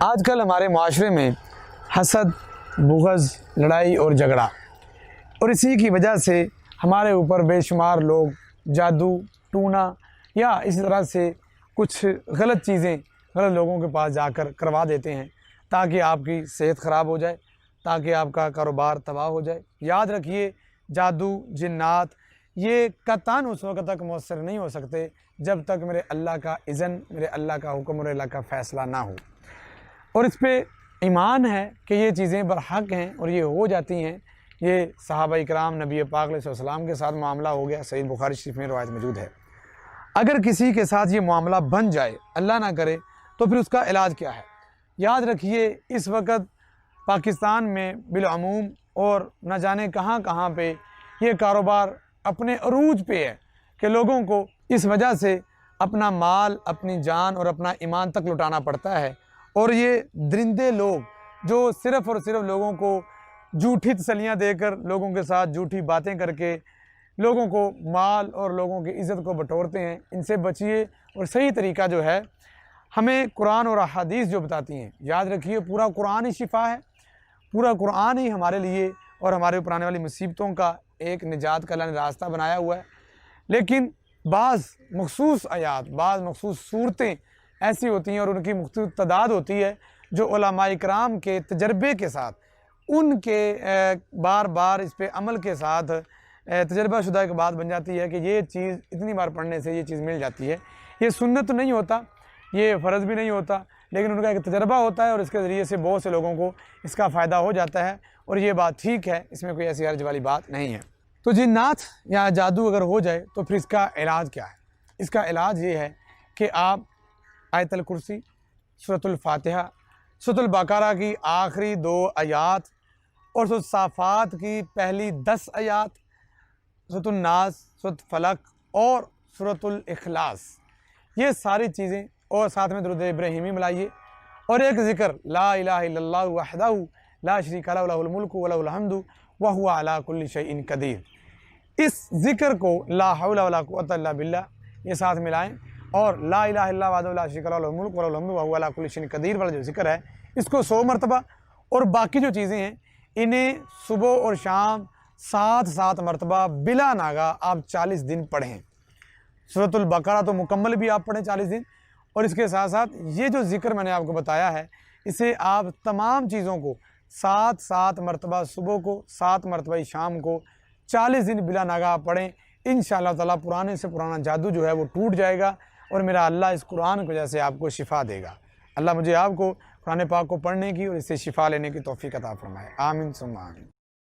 آج کل ہمارے معاشرے میں حسد، بغض، لڑائی اور جھگڑا، اور اسی کی وجہ سے ہمارے اوپر بے شمار لوگ جادو ٹونا یا اسی طرح سے کچھ غلط چیزیں غلط لوگوں کے پاس جا کر کروا دیتے ہیں تاکہ آپ کی صحت خراب ہو جائے، تاکہ آپ کا کاروبار تباہ ہو جائے۔ یاد رکھیے، جادو، جنات یہ قطعاً اس وقت تک مؤثر نہیں ہو سکتے جب تک میرے اللہ کا اذن، میرے اللہ کا حکم، میرے اللہ کا فیصلہ نہ ہو، اور اس پہ ایمان ہے کہ یہ چیزیں برحق ہیں اور یہ ہو جاتی ہیں۔ یہ صحابہ اکرام نبی پاک علیہ السلام کے ساتھ معاملہ ہو گیا، صحیح بخاری شریف میں روایت موجود ہے۔ اگر کسی کے ساتھ یہ معاملہ بن جائے، اللہ نہ کرے، تو پھر اس کا علاج کیا ہے؟ یاد رکھیے، اس وقت پاکستان میں بالعموم اور نہ جانے کہاں کہاں پہ یہ کاروبار اپنے عروج پہ ہے کہ لوگوں کو اس وجہ سے اپنا مال، اپنی جان اور اپنا ایمان تک لٹانا پڑتا ہے، اور یہ درندے لوگ جو صرف اور صرف لوگوں کو جھوٹی تسلیاں دے کر، لوگوں کے ساتھ جھوٹی باتیں کر کے لوگوں کو مال اور لوگوں کی عزت کو بٹورتے ہیں، ان سے بچیے۔ اور صحیح طریقہ جو ہے ہمیں قرآن اور احادیث جو بتاتی ہیں، یاد رکھیے پورا قرآن ہی شفا ہے، پورا قرآن ہی ہمارے لیے اور ہمارے اوپر آنے والی مصیبتوں کا ایک نجات کا اللہ نے راستہ بنایا ہوا ہے۔ لیکن بعض مخصوص آیات، بعض مخصوص صورتیں ایسی ہوتی ہیں اور ان کی مختلف تعداد ہوتی ہے جو علماء اکرام کے تجربے کے ساتھ، ان کے بار بار اس پہ عمل کے ساتھ تجربہ شدہ ایک بات بن جاتی ہے کہ یہ چیز اتنی بار پڑھنے سے یہ چیز مل جاتی ہے۔ یہ سنت نہیں ہوتا، یہ فرض بھی نہیں ہوتا، لیکن ان کا ایک تجربہ ہوتا ہے اور اس کے ذریعے سے بہت سے لوگوں کو اس کا فائدہ ہو جاتا ہے، اور یہ بات ٹھیک ہے، اس میں کوئی ایسی حرج والی بات نہیں ہے۔ تو جنات یا جادو اگر ہو جائے تو پھر اس کا علاج کیا ہے؟ اس کا علاج یہ ہے کہ آپ آیت الکرسی، سورۃ الفاتحہ، سورۃ البقرہ کی آخری 2 آیات اور سورۃ الصافات کی پہلی 10 آیات، سورۃ الناس، سورۃ فلق اور سورۃ الاخلاص، یہ ساری چیزیں، اور ساتھ میں درود ابراہیمی ملائیے، اور ایک ذکر لا الہ الا اللہ وحدہ لا شریک لہ لہ الملک ولہ الحمد وہو علی کل شیء قدیر۔ اس ذکر کو لا حول ولا قوۃ الا باللہ یہ ساتھ ملائیں، اور لا الہ الا اللہ وحدہ لا شریک لہ لہ الملک ولہ الحمد وہو علی کل شیء قدیر والا جو ذکر ہے اس کو 100 مرتبہ، اور باقی جو چیزیں ہیں انہیں صبح اور شام 7 مرتبہ بلا ناغہ آپ 40 دن پڑھیں۔ سورۃ البقرہ تو مکمل بھی آپ پڑھیں 40 دن، اور اس کے ساتھ ساتھ یہ جو ذکر میں نے آپ کو بتایا ہے اسے آپ تمام چیزوں کو 7 مرتبہ صبح کو، 7 مرتبہ شام کو 40 دن بلا ناغہ پڑھیں۔ انشاءاللہ تعالیٰ پرانے سے پرانا جادو جو ہے وہ ٹوٹ جائے گا، اور میرا اللہ اس قرآن کی وجہ سے آپ کو شفا دے گا۔ اللہ مجھے آپ کو قرآن پاک کو پڑھنے کی اور اس سے شفا لینے کی توفیق عطا فرمائے، آمین ثم آمین۔